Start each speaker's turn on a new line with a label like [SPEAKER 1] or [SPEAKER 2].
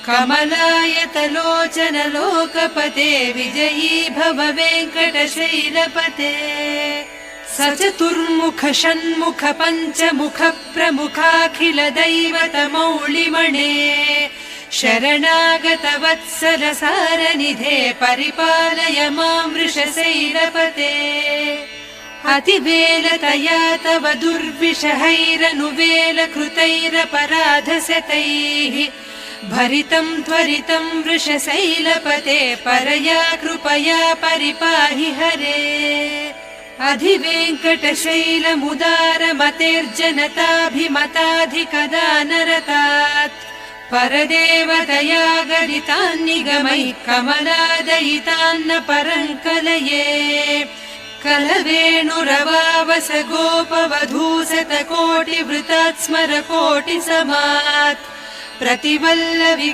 [SPEAKER 1] कमलायतलोचन लोकपते विजयी भव वेङ्कटशैलपते सचतुर्मुख षण्मुख पञ्चमुख प्रमुखाखिल दैवत मौलिमणे शरणागत वत्सल सारनिधे परिपालय मां वृषशैलपते अतिवेलतया तव दुर्विषहैरनुवेलकृतैरपराधशतैः भरितं त्वरितं वृषशैलपते परया कृपया परिपाहि हरे अधिवेङ्कटशैलमुदारमतेर्जनताभिमताधिकदानरतात् परदेवतया गरितान्निगमैः कमलादयितान्न परङ्कलये कलवेणुरवावस गोपवधूसतकोटिवृतात् स्मर कोटिसमात् प्रतिवल्लवि